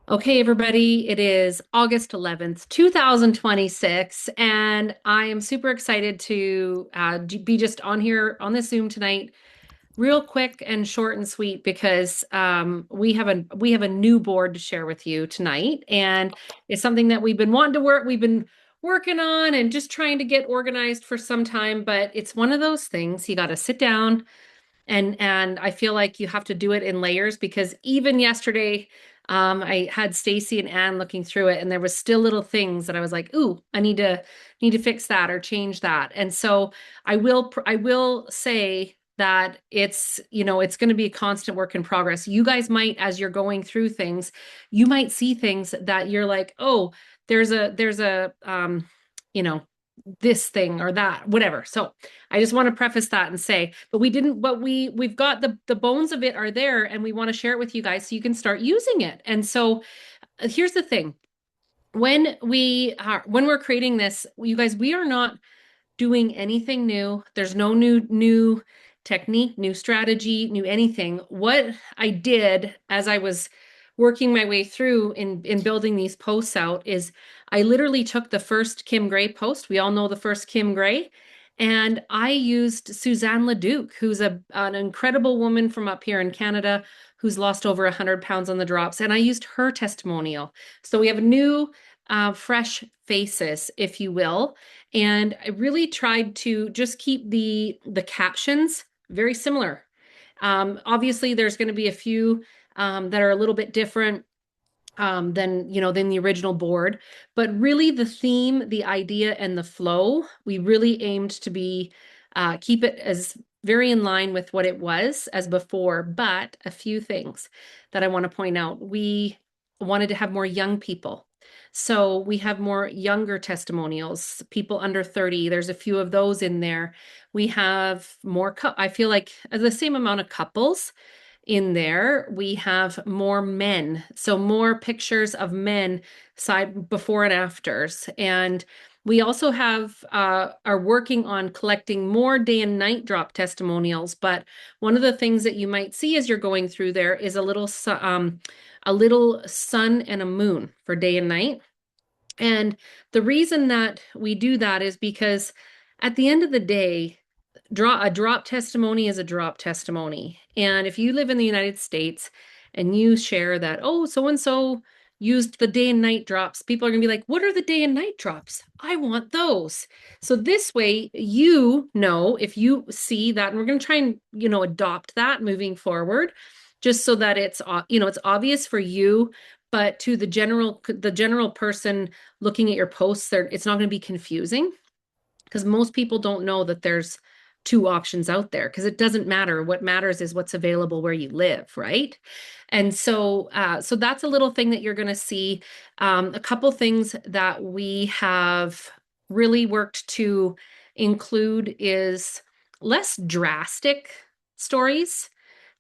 Okay, everybody, it is August 11th, 2026, and I am super excited to be just on here on this Zoom tonight, real quick and short and sweet, because we have a new board to share with you tonight, and it's something that we've been working on and just trying to get organized for some time, but it's one of those things you got to sit down and I feel like you have to do it in layers because even yesterday, I had Stacy and Anne looking through it, and there was still little things that I was like, "Ooh, I need to fix that or change that." And so I will say that it's going to be a constant work in progress. You guys might, as you're going through things, you might see things that you're like, "Oh, there's a you know, this thing or that, whatever." So I just want to preface that and say, but we didn't, but we've got the bones of it are there, and we want to share it with you guys so you can start using it. And so here's the thing. When we're creating this, you guys, we are not doing anything new. There's no new technique, new strategy, new anything. What I did as I was working my way through in building these posts out is I literally took the first Kim Gray post. We all know the first Kim Gray. And I used Suzanne Leduc, who's an incredible woman from up here in Canada who's lost over 100 pounds on the drops. And I used her testimonial. So we have new, fresh faces, if you will. And I really tried to just keep the captions very similar. Obviously, there's going to be a few that are a little bit different than the original board, but really the theme, the idea, and the flow, we really aimed to be keep it as very in line with what it was as before. But a few things that I want to point out. We wanted to have more young people. So we have more younger testimonials, people under 30. There's a few of those in there. We have more, I feel like the same amount of couples in there. We have more men, so more pictures of men side before and afters. And we also have are working on collecting more day and night drop testimonials. But one of the things that you might see as you're going through there is a little sun and a moon for day and night. And the reason that we do that is because at the end of the day, a drop testimony is a drop testimony. And if you live in the United States and you share that, oh, so and so used the day and night drops, people are going to be like, what are the day and night drops? I want those. So this way, if you see that, and we're going to try and, adopt that moving forward, just so that it's obvious for you, but to the general person looking at your posts, it's not going to be confusing because most people don't know that there's two options out there because it doesn't matter. What matters is what's available where you live, right? And so that's a little thing that you're going to see. A couple things that we have really worked to include is less drastic stories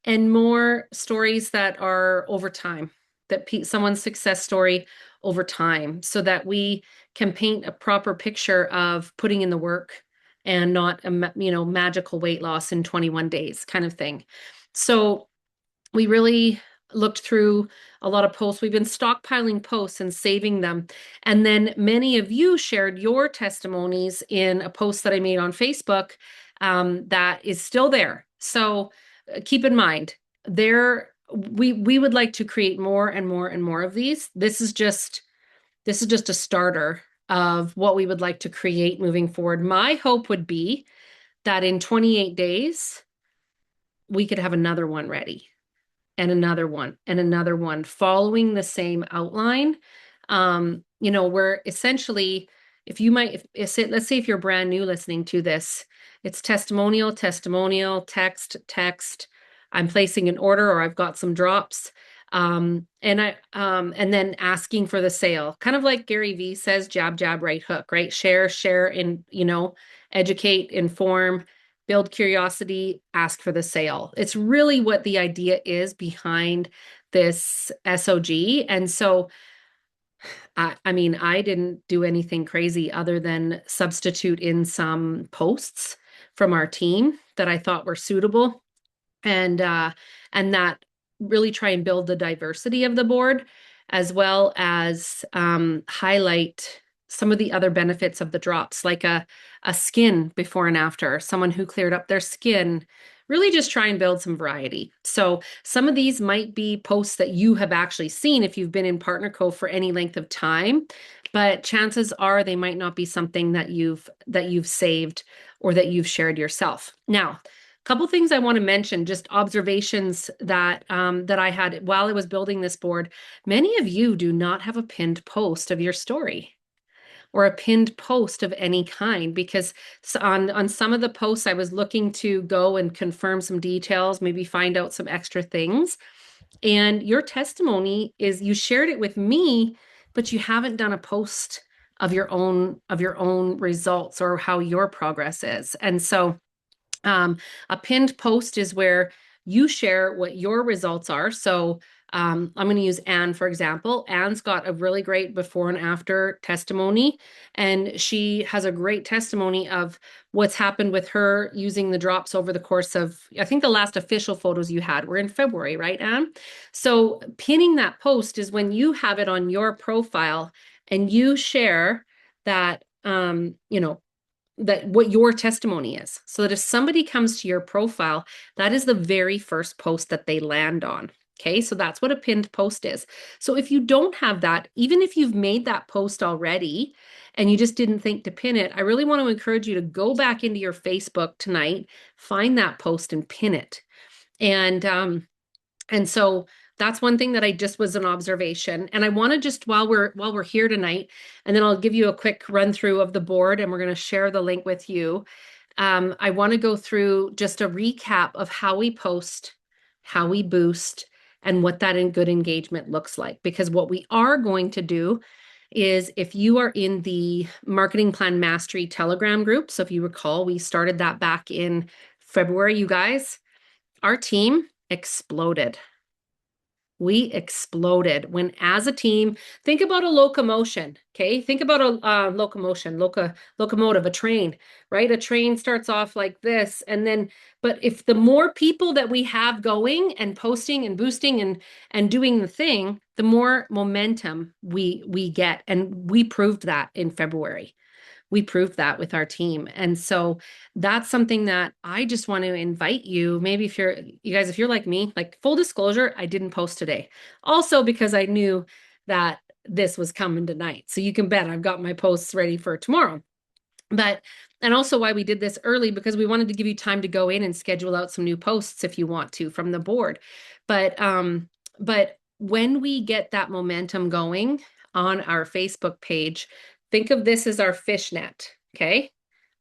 and more stories that are over time, that someone's success story over time, so that we can paint a proper picture of putting in the work and not magical weight loss in 21 days kind of thing. So we really looked through a lot of posts. We've been stockpiling posts and saving them. And then many of you shared your testimonies in a post that I made on Facebook that is still there. So keep in mind, we would like to create more and more and more of these. This is just a starter of what we would like to create moving forward. My hope would be that in 28 days, we could have another one ready and another one and another one following the same outline. Where essentially, let's say if you're brand new listening to this, it's testimonial, testimonial, text, text. I'm placing an order or I've got some drops. And then asking for the sale, kind of like Gary Vee says, jab, jab, right hook, right? Share, and, educate, inform, build curiosity, ask for the sale. It's really what the idea is behind this SOG. And so, I mean, I didn't do anything crazy other than substitute in some posts from our team that I thought were suitable and that really try and build the diversity of the board. as well as highlight some of the other benefits of the drops, like a skin before and after, someone who cleared up their skin. Really just try and build some variety. So some of these might be posts that you have actually seen if you've been in PartnerCo for any length of time, but chances are they might not be something that you've saved or that you've shared yourself. Now, a couple things I want to mention, just observations that that I had while I was building this board. Many of you do not have a pinned post of your story or a pinned post of any kind, because on some of the posts I was looking to go and confirm some details, maybe find out some extra things. And your testimony is you shared it with me, but you haven't done a post of your own results or how your progress is. And so a pinned post is where you share what your results are. So I'm going to use Anne, for example. Anne's got a really great before and after testimony, and she has a great testimony of what's happened with her using the drops over the course of, I think the last official photos you had were in February, right, Anne? So pinning that post is when you have it on your profile and you share that, that what your testimony is, so that if somebody comes to your profile, that is the very first post that they land on. Okay, so that's what a pinned post is. So if you don't have that, even if you've made that post already and you just didn't think to pin it, I really want to encourage you to go back into your Facebook tonight, find that post and pin it. And so that's one thing that I just was an observation. And I want to just while we're here tonight, and then I'll give you a quick run through of the board and we're going to share the link with you. I want to go through just a recap of how we post, how we boost, and what that good engagement looks like. Because what we are going to do is, if you are in the Marketing Plan Mastery Telegram group, so if you recall, we started that back in February, you guys, our team exploded. We exploded when, as a team, think about a locomotion. Okay. Think about a locomotive, a train, right? A train starts off like this. And then, but if the more people that we have going and posting and boosting and doing the thing, the more momentum we get. And we proved that in February. We proved that with our team. And so that's something that I just want to invite you. Maybe if you guys, if you're like me, like full disclosure, I didn't post today. Also because I knew that this was coming tonight. So you can bet I've got my posts ready for tomorrow. And also why we did this early, because we wanted to give you time to go in and schedule out some new posts if you want to from the board. But when we get that momentum going on our Facebook page, think of this as our fishnet, okay?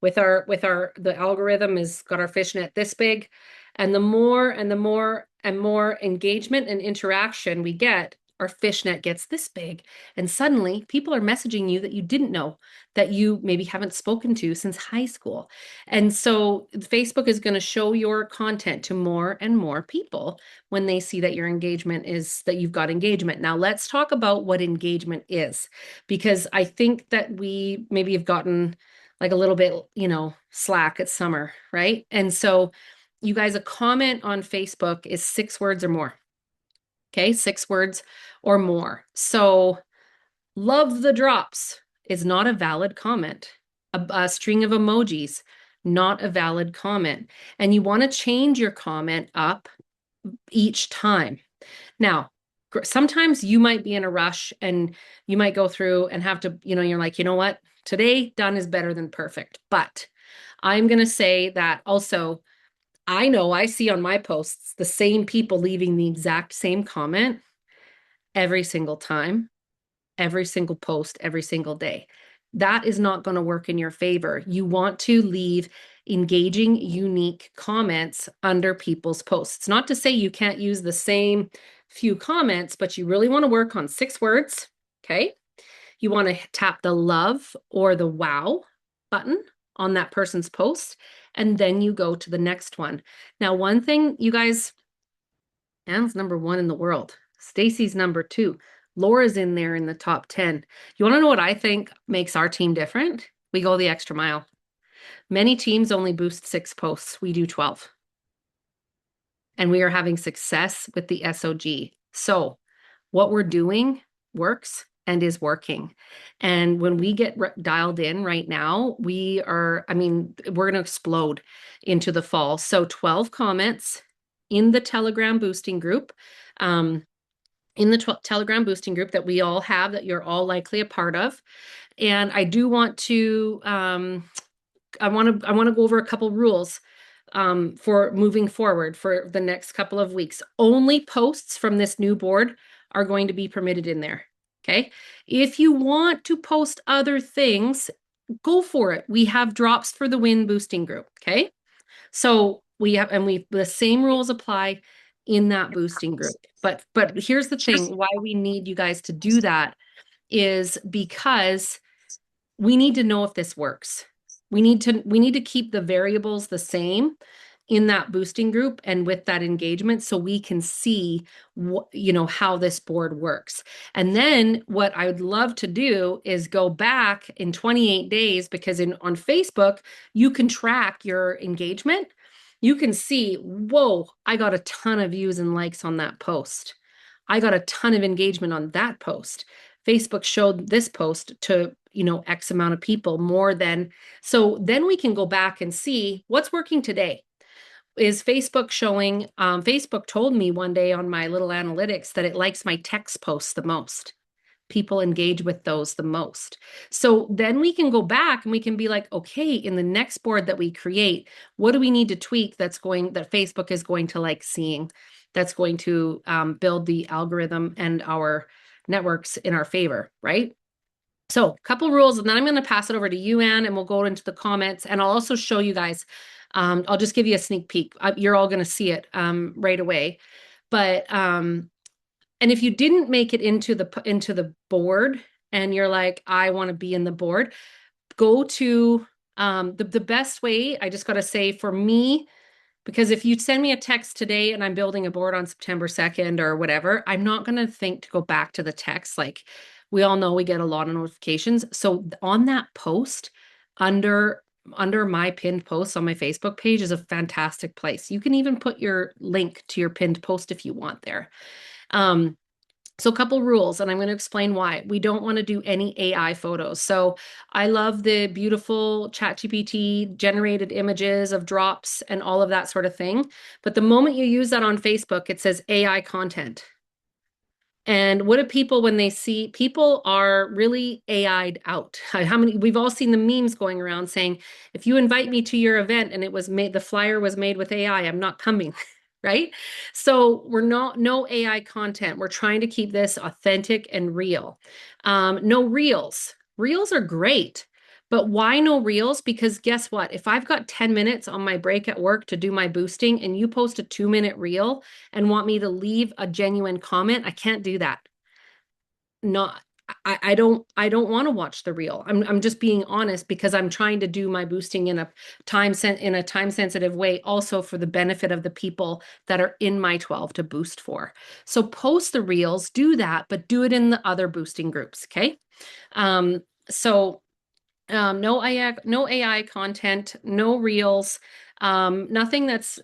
The algorithm has got our fishnet this big, and the more and the more and more engagement and interaction we get, our fishnet gets this big. And suddenly people are messaging you that you didn't know, that you maybe haven't spoken to since high school. And so Facebook is going to show your content to more and more people when they see that your engagement is, that you've got engagement. Now let's talk about what engagement is, because I think that we maybe have gotten like a little bit, slack at summer, right? And so you guys, a comment on Facebook is 6 words or more. Okay, 6 words or more. So love the drops is not a valid comment. A string of emojis, not a valid comment. And you want to change your comment up each time. Now, sometimes you might be in a rush and you might go through and have to, you're like, you know what? Today, done is better than perfect. But I'm going to say that also, I know I see on my posts the same people leaving the exact same comment every single time, every single post, every single day. That is not going to work in your favor. You want to leave engaging, unique comments under people's posts. It's not to say you can't use the same few comments, but you really want to work on 6 words. Okay. You want to tap the love or the wow button on that person's post, and then you go to the next one. Now, one thing, you guys, Anne's number 1 in the world. Stacy's number 2. Laura's in there in the top 10. You want to know what I think makes our team different? We go the extra mile. Many teams only boost 6 posts. We do 12. And we are having success with the SOG. So what we're doing works and is working. And when we get dialed in right now, I mean, we're going to explode into the fall. So 12 comments in the Telegram boosting group. In the Telegram boosting group that we all have, that you're all likely a part of. And I do want to I want to go over a couple rules for moving forward for the next couple of weeks. Only posts from this new board are going to be permitted in there. Okay. If you want to post other things, go for it. We have drops for the win boosting group. Okay. So the same rules apply in that boosting group. But here's the thing, why we need you guys to do that is because we need to know if this works. We need to keep the variables the same in that boosting group and with that engagement so we can see how this board works. And then what I would love to do is go back in 28 days, because on Facebook you can track your engagement. You can see, whoa, I got a ton of views and likes on that post. I got a ton of engagement on that post. Facebook showed this post to, X amount of people more than. So then we can go back and see what's working today. Is Facebook showing? Facebook told me one day on my little analytics that it likes my text posts the most. People engage with those the most. So then we can go back and we can be like, okay, in the next board that we create, what do we need to tweak that Facebook is going to like seeing, that's going to build the algorithm and our networks in our favor, right? So a couple rules, and then I'm going to pass it over to you, Anne, and we'll go into the comments, and I'll also show you guys. I'll just give you a sneak peek. You're all going to see it right away. But and if you didn't make it into the board and you're like, I want to be in the board, go to the best way. I just got to say, for me, because if you send me a text today and I'm building a board on September 2nd or whatever, I'm not going to think to go back to the text. Like, we all know we get a lot of notifications. So on that post, under my pinned post on my Facebook page, is a fantastic place. You can even put your link to your pinned post if you want there. So a couple rules, and I'm going to explain why. We don't want to do any AI photos. So I love the beautiful ChatGPT generated images of drops and all of that sort of thing. But the moment you use that on Facebook, it says AI content. And what do people, when they see, people are really AI'd out. We've all seen the memes going around saying, if you invite me to your event and the flyer was made with AI, I'm not coming. Right? So no AI content. We're trying to keep this authentic and real. No reels. Reels are great, but why no reels? Because guess what? If I've got 10 minutes on my break at work to do my boosting and you post a 2-minute reel and want me to leave a genuine comment, I can't do that. I don't want to watch the reel. I'm just being honest, because I'm trying to do my boosting in a time sensitive way, also for the benefit of the people that are in my 12 to boost for. So post the reels, do that, but do it in the other boosting groups. Okay. So no AI content, no reels, nothing that's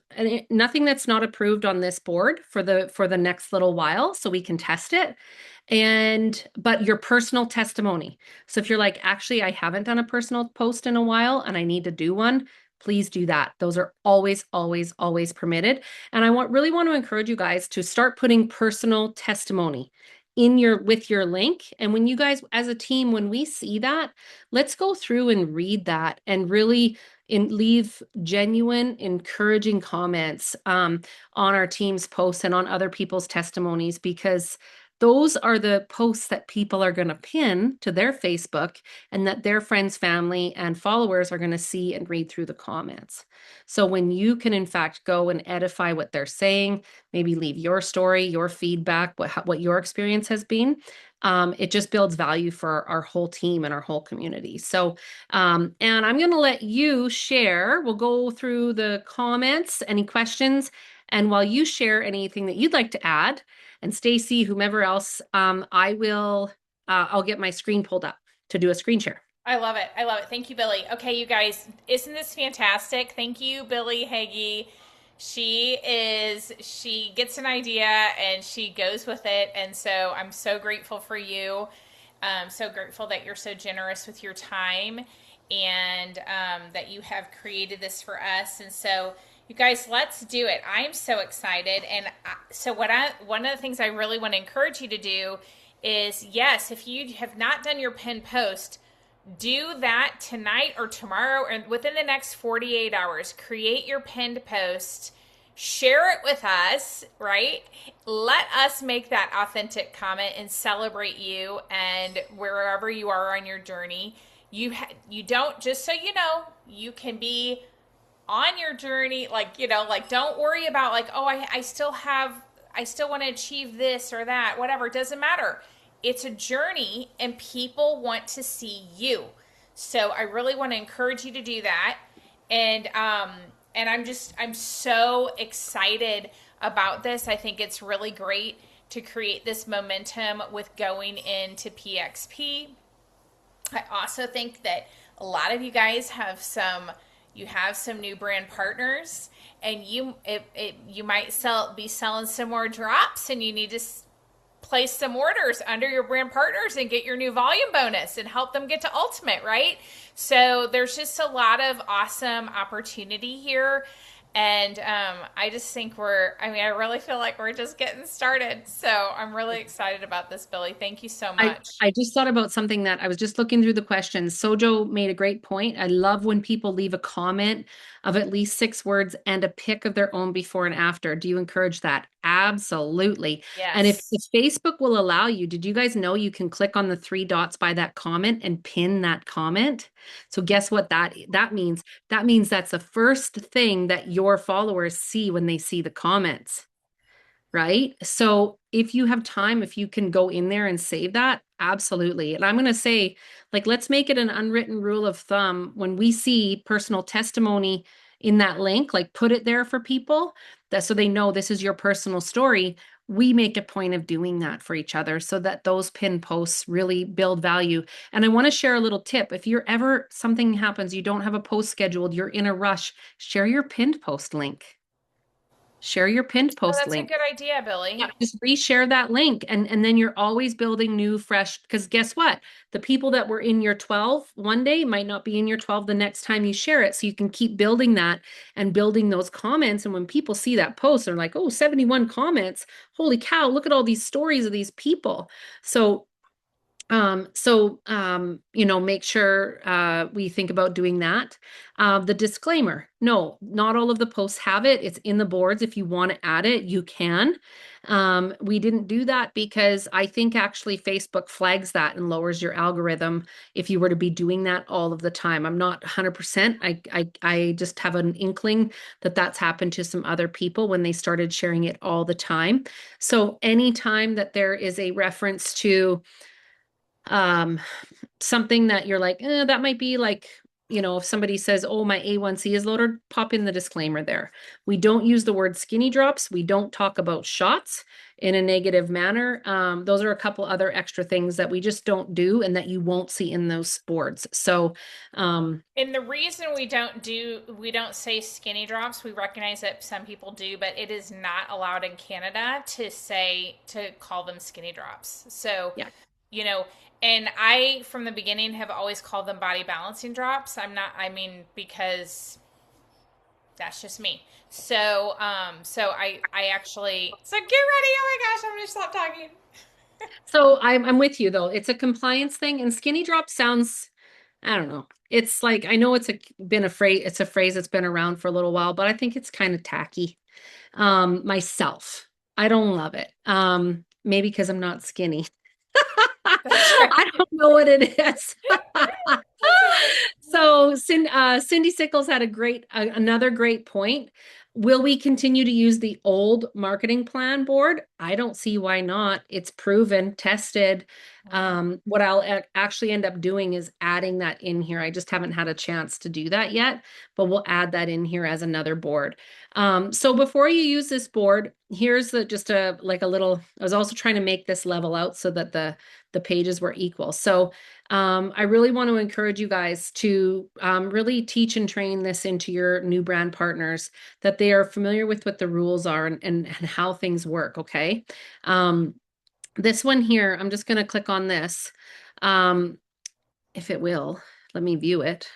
not approved on this board for the next little while, so we can test it. But your personal testimony. So if you're like, actually, I haven't done a personal post in a while and I need to do one, please do that. Those are always, always, always permitted. And I really want to encourage you guys to start putting personal testimony with your link. And when you guys, as a team, when we see that, let's go through and read that and really leave genuine, encouraging comments on our team's posts and on other people's testimonies, because those are the posts that people are going to pin to their Facebook and that their friends, family, and followers are going to see and read through the comments. So when you can, in fact, go and edify what they're saying, maybe leave your story, your feedback, what your experience has been, it just builds value for our whole team and our whole community. So, and I'm going to let you share. We'll go through the comments, any questions, and while you share anything that you'd like to add, and Stacy, whomever else, I'll get my screen pulled up to do a screen share. I love it. I love it. Thank you, Billie. Okay, you guys, isn't this fantastic? Thank you, Billie, Heggie, She gets an idea and she goes with it. And so I'm so grateful for you. So grateful that you're so generous with your time and that you have created this for us. And so, you guys, let's do it. I'm so excited. And one of the things I really want to encourage you to do is yes, if you have not done your pin post, do that tonight or tomorrow or within the next 48 hours. Create your pinned post, share it with us, right? Let us make that authentic comment and celebrate you and wherever you are on your journey. You don't, just so you know, you can be on your journey, like, like, don't worry about like, oh, I still want to achieve this or that, whatever. It doesn't matter. It's a journey and people want to see you. So I really want to encourage you to do that. And I'm so excited about this. I think it's really great to create this momentum with going into PXP. I also think that a lot of you guys have some new brand partners, and you might be selling some more drops, and you need to place some orders under your brand partners and get your new volume bonus and help them get to ultimate, right? So there's just a lot of awesome opportunity here. And I just think I really feel like we're just getting started. So I'm really excited about this, Billie. Thank you so I much. I just thought about something that I was just looking through the questions. Sojo made a great point. I love when people leave a comment of at least 6 words and a pic of their own before and after. Do you encourage that? Absolutely. And if Yes. Facebook will allow you, did you guys know you can click on the 3 dots by that comment and pin that comment? So guess what that means? That means that's the first thing that your followers see when they see the comments, right? So if you have time, if you can go in there and save that, absolutely. And I'm going to say, like, let's make it an unwritten rule of thumb when we see personal testimony in that link, like put it there for people that so they know this is your personal story. We make a point of doing that for each other so that those pin posts really build value. And I want to share a little tip. If you're ever something happens, you don't have a post scheduled, you're in a rush, share your pinned post link. Share your pinned Oh, post that's a link. good idea, Yeah, Billie. just reshare that link and then you're always building new fresh because guess what? The people that were in your 12 one day might not be in your 12 the next time you share it. So you can keep building that and building those comments. And when people see that post, they're like, oh, 71 comments. Holy cow, look at all these stories of these people. So make sure we think about doing that. The disclaimer, no, not all of the posts have it. It's in the boards. If you want to add it, you can. We didn't do that because I think actually Facebook flags that and lowers your algorithm if you were to be doing that all of the time. I'm not 100%. I just have an inkling that that's happened to some other people when they started sharing it all the time. So anytime that there is a reference to um something that you're like, that might be like, if somebody says, oh, my A1C is loaded, pop in the disclaimer there. We don't use the word skinny drops. We don't talk about shots in a negative manner. Those are a couple other extra things that we just don't do and that you won't see in those boards. So, And the reason we don't say skinny drops, we recognize that some people do, but it is not allowed in Canada to call them skinny drops. So, yeah. you know, and I from the beginning have always called them body balancing drops. Because that's just me. So I actually so get ready. Oh my gosh, I'm gonna stop talking. So I'm with you though. It's a compliance thing, and skinny drop sounds, I don't know. It's like I know been a phrase. It's a phrase that's been around for a little while, but I think it's kind of tacky. Myself, I don't love it. Maybe because I'm not skinny. That's I right. don't know what it is. That's right. So Cindy Sickles had another great point. Will we continue to use the old marketing plan board? I don't see why not. It's proven, tested. What I'll actually end up doing is adding that in here. I just haven't had a chance to do that yet, but we'll add that in here as another board. So before you use this board, here's just a little. I was also trying to make this level out so that the pages were equal. So I really want to encourage you guys to to really teach and train this into your new brand partners, that they are familiar with what the rules are and how things work. Okay. Um, this one here, I'm just going to click on this. Um, if it will, let me view it.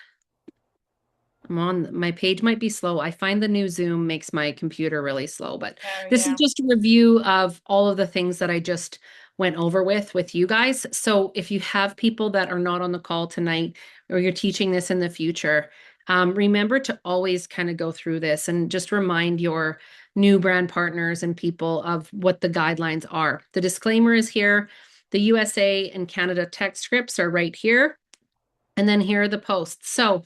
I'm on my page might be slow. I find the new Zoom makes my computer really slow, but Oh, this is yeah. just a review of all of the things that I just went over with you guys. So if you have people that are not on the call tonight or you're teaching this in the future, remember to always kind of go through this and just remind your new brand partners and people of what the guidelines are. The disclaimer is here. The USA and Canada text scripts are right here. And then here are the posts. So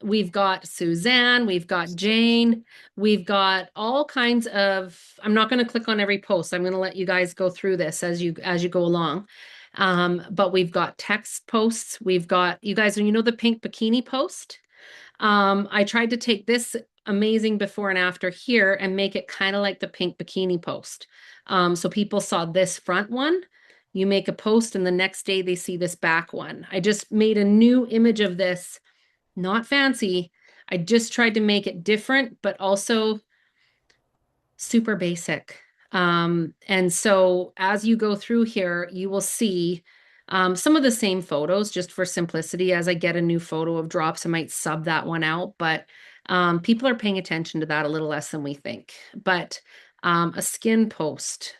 we've got Suzanne, we've got Jane, we've got all kinds of, I'm not going to click on every post. I'm going to let you guys go through this as you go along. But we've got text posts. We've got, you guys, you know the pink bikini post? I tried to take this amazing before and after here and make it kind of like the pink bikini post. So people saw this front one. You make a post and the next day they see this back one. I just made a new image of this, not fancy. I just tried to make it different, but also super basic. And so as you go through here, you will see some of the same photos just for simplicity. As I get a new photo of drops, I might sub that one out, but people are paying attention to that a little less than we think. But a skin post,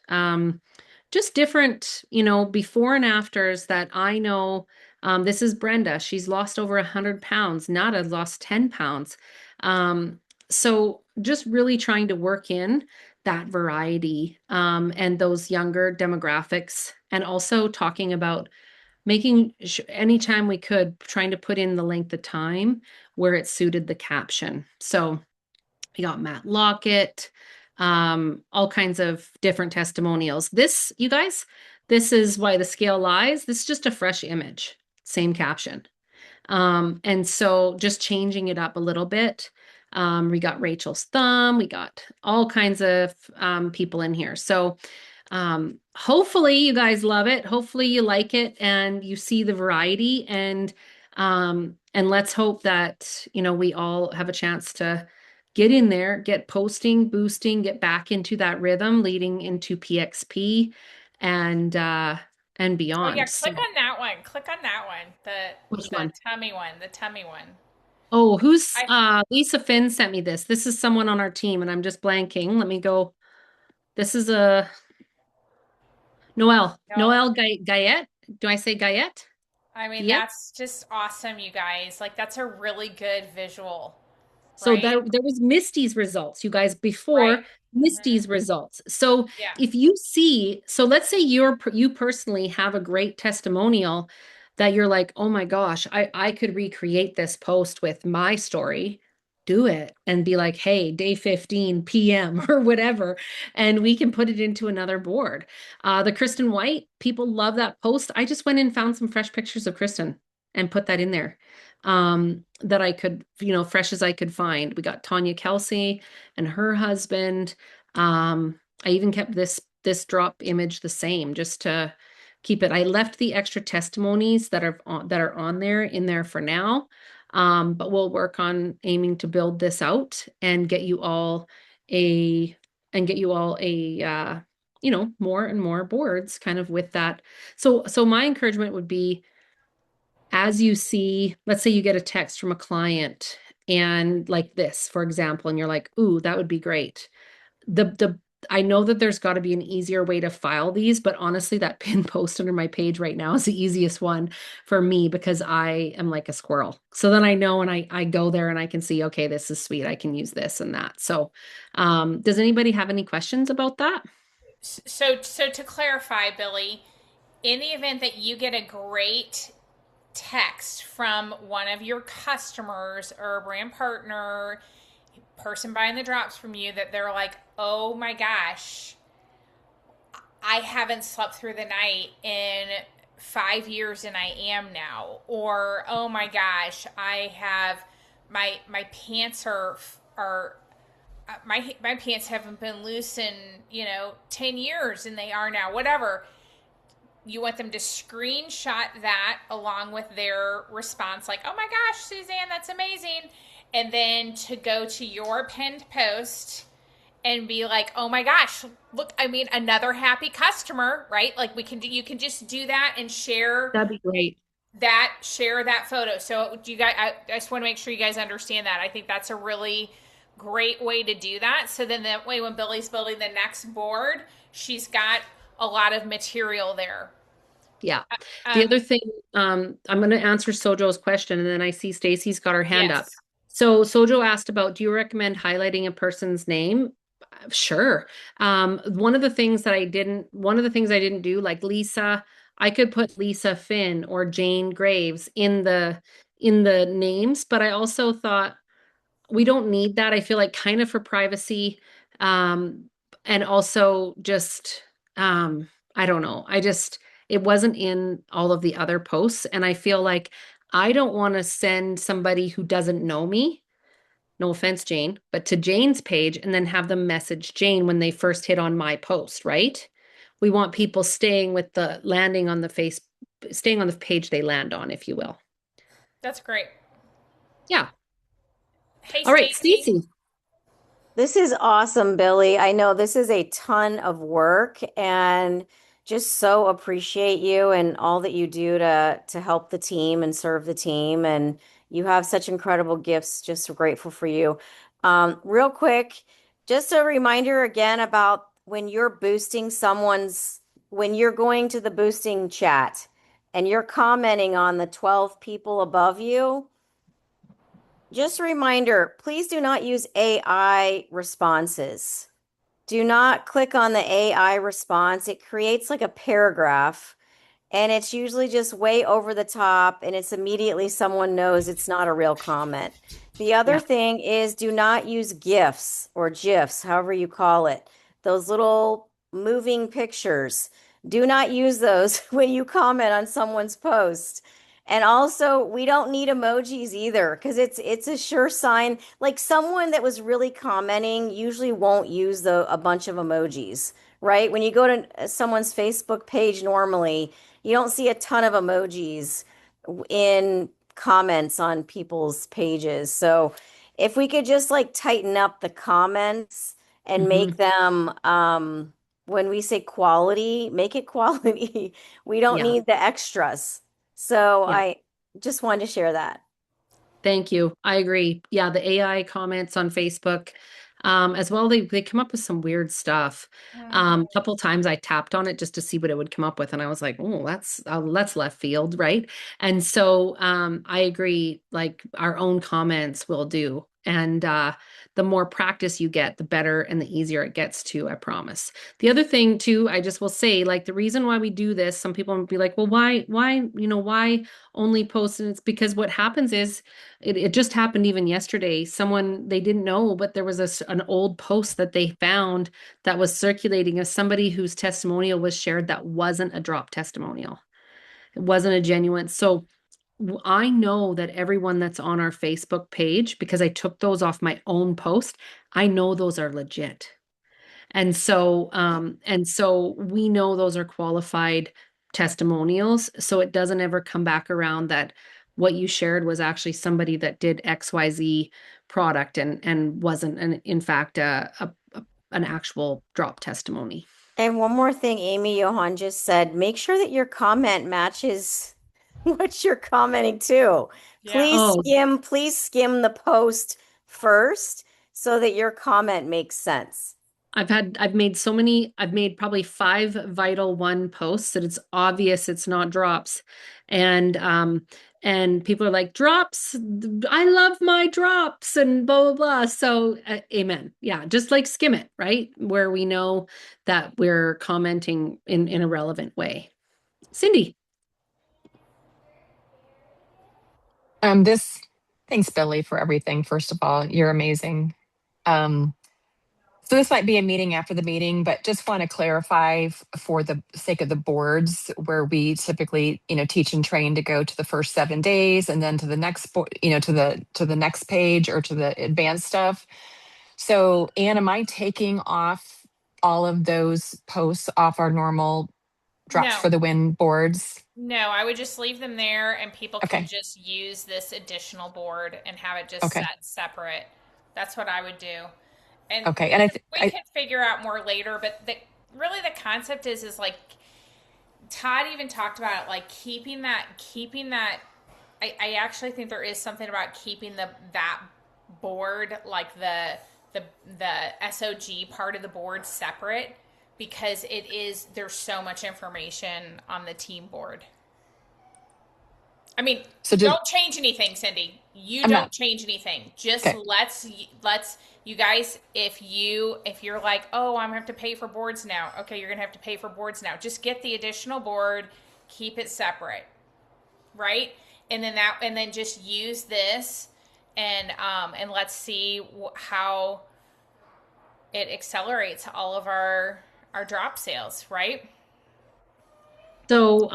just different, before and afters that I know. This is Brenda. She's lost over 100 pounds. Nada lost 10 pounds. So just really trying to work in that variety and those younger demographics, and also talking about making anytime we could, trying to put in the length of time where it suited the caption. So we got Matt Lockett, all kinds of different testimonials. This, you guys, this is why the scale lies. This is just a fresh image, same caption. And so just changing it up a little bit. We got Rachel's thumb, we got all kinds of people in here. So hopefully you guys love it. Hopefully you like it and you see the variety, and let's hope that, we all have a chance to get in there, get posting, boosting, get back into that rhythm leading into PXP and Oh, yeah. beyond. So Click on that one. Click on that one. which The one? tummy one. The tummy one. Oh, who's I Lisa Finn sent me this. This is someone on our team and I'm just blanking. Let me go. This is a Noel. no. Noel Gayet. Do I say Gayet? I mean, Gayet? that's just awesome, you guys. Like, that's a really good visual, So right? there was Misty's results, you guys, Right. before Hmm. Misty's results. So Yeah. if you see, so let's say you personally have a great testimonial that you're like, oh my gosh, I could recreate this post with my story. Do it and be like, hey, day 15 p.m. or whatever, and we can put it into another board. The Kristen White, people love that post. I just went and found some fresh pictures of Kristen and put that in there that I could, fresh as I could find. We got Tanya Kelsey and her husband. I even kept this drop image the same just to keep it. I left the extra testimonies that are on there in there for now. But we'll work on aiming to build this out and get you all a more and more boards kind of with that. So my encouragement would be, as you see, let's say you get a text from a client and like this, for example, and you're like, ooh, that would be great. The I know that there's got to be an easier way to file these, but honestly, that pin post under my page right now is the easiest one for me because I am like a squirrel. So then I know and I go there and I can see, okay, this is sweet. I can use this and that. So does anybody have any questions about that? So to clarify, Billy, in the event that you get a great text from one of your customers or a brand partner, person buying the drops from you, that they're like, oh my gosh, I haven't slept through the night in 5 years and I am now. Or, oh my gosh, I have my pants are my pants haven't been loose in 10 years and they are now, whatever. you want them to screenshot that along with their response, like, oh my gosh, Suzanne, that's amazing. And then to go to your pinned post and be like, oh my gosh, look, I mean, another happy customer, right? Like you can just do that and That'd be great. share that photo. So do you guys, I just want to make sure you guys understand that. I think that's a really great way to do that. So then that way, when Billie's building the next board, she's got a lot of material there. Yeah. The Um, other thing, I'm going to answer Sojo's question, and then I see Stacy's got her hand up. yes, So Sojo asked about, do you recommend highlighting a person's name? Sure. One of the things I didn't do, like Lisa, I could put Lisa Finn or Jane Graves in the names, but I also thought we don't need that. I feel like kind of for privacy, um, and also just I don't know. It wasn't in all of the other posts, and I feel like I don't want to send somebody who doesn't know me, no offense, Jane, but to Jane's page and then have them message Jane when they first hit on my post, right? We want people staying on the page they land on, if you will. that's great. Yeah. Hey, All right, Stacy. Stacey. This is awesome, Billy. I know this is a ton of work and just so appreciate you and all that you do to help the team and serve the team. And you have such incredible gifts. Just so grateful for you. Real quick, just a reminder again about when you're going to the boosting chat and you're commenting on the 12 people above you. Just a reminder, please do not use AI responses. Do not click on the AI response. It creates like a paragraph and it's usually just way over the top and it's immediately someone knows it's not a real comment. The other Yeah. thing is do not use GIFs or GIFs, however you call it. Those little moving pictures. Do not use those when you comment on someone's post. And also, we don't need emojis either because it's a sure sign. Like someone that was really commenting usually won't use a bunch of emojis, right? When you go to someone's Facebook page normally, you don't see a ton of emojis in comments on people's pages. So if we could just like tighten up the comments and make Hmm. them when we say quality, make it quality. We don't Yeah. need the extras. So Yeah. I just wanted to share that. Thank you. I agree. Yeah, the AI comments on Facebook, as well, they come up with some weird stuff. Mhm. A couple times I tapped on it just to see what it would come up with, and I was like, "Oh, that's left field, right?" And so, I agree. Like our own comments will do, and the more practice you get, the better and the easier it gets too. I promise. The other thing too, I just will say, like the reason why we do this, some people will be like, "Well, why only post?" And it's because what happens is it just happened even yesterday. Someone they didn't know, but there was an old post that they found that was circulating of somebody whose testimonial was shared that wasn't a drop testimonial. It wasn't a genuine. So I know that everyone that's on our Facebook page, because I took those off my own post, I know those are legit. And so we know those are qualified testimonials. So it doesn't ever come back around that what you shared was actually somebody that did XYZ product and wasn't in fact an actual drop testimony. And one more thing, Amy Johan just said, make sure that your comment matches what you're commenting to. Yeah. Oh, Please skim the post first so that your comment makes sense. I've made probably 5 Vital One posts that it's obvious it's not drops. And people are like, drops, I love my drops and blah, blah, blah. So, amen. Yeah, just like skim it, right? Where we know that we're commenting in a relevant way. Cindy. This Thanks, Billy, for everything. First of all, you're amazing. Um, so this might be a meeting after the meeting, but just want to clarify for the sake of the boards where we typically, teach and train to go to the first 7 days and then to the next, to the next page or to the advanced stuff. So, Anne, am I taking off all of those posts off our normal drops No, for the win boards? no, I would just leave them there and people can Okay. just use this additional board and have it just Okay. set separate. That's what I would do. And Okay. And we I could figure out more later, but really the concept is like Todd even talked about it, like keeping that I actually think there is something about keeping that board, like the the SOG part of the board separate, because there's so much information on the team board. I mean, so do don't change anything, Cindy. You I'm don't not change anything. Just okay. let's you guys, if you're like, "Oh, I'm going to have to pay for boards now." Okay, you're going to have to pay for boards now. Just get the additional board, keep it separate, right? And then just use this and let's see how it accelerates all of our drop sales, right? So we're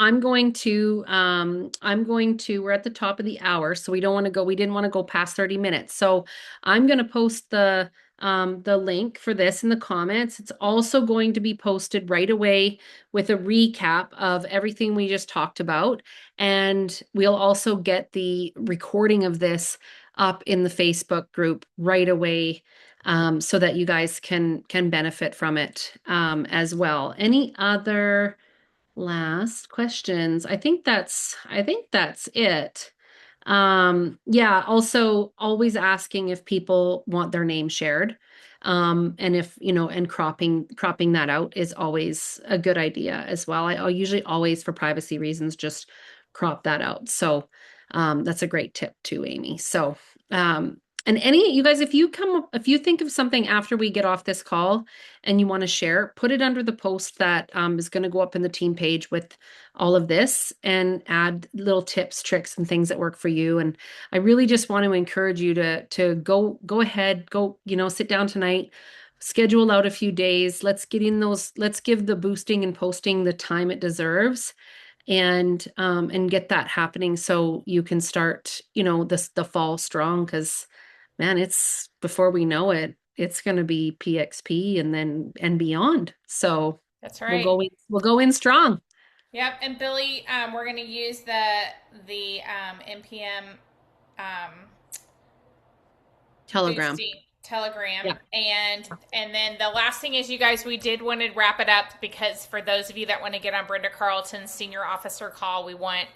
at the top of the hour, so we didn't want to go past 30 minutes. So I'm going to post the link for this in the comments. It's also going to be posted right away with a recap of everything we just talked about. And we'll also get the recording of this up in the Facebook group right away. So that you guys can benefit from it as well. Any other last questions? I think that's it. Yeah, also always asking if people want their name shared. And if, and cropping that out is always a good idea as well. I'll usually always, for privacy reasons, just crop that out. So that's a great tip too, Amy. So and you guys, if you think of something after we get off this call and you want to share, put it under the post that is going to go up in the team page with all of this, and add little tips, tricks, and things that work for you. And I really just want to encourage you to go ahead, sit down tonight, schedule out a few days. Let's give the boosting and posting the time it deserves, and get that happening so you can start, the fall strong, because man, it's before we know it, it's going to be PXP and then and beyond. So That's we'll right. go in, we'll go in strong. Yep, and Billy, we're going to use the NPM um, Telegram. boosting telegram, Yeah. and then the last thing is, you guys, we did want to wrap it up because for those of you that want to get on Brenda Carlton's senior officer call, we want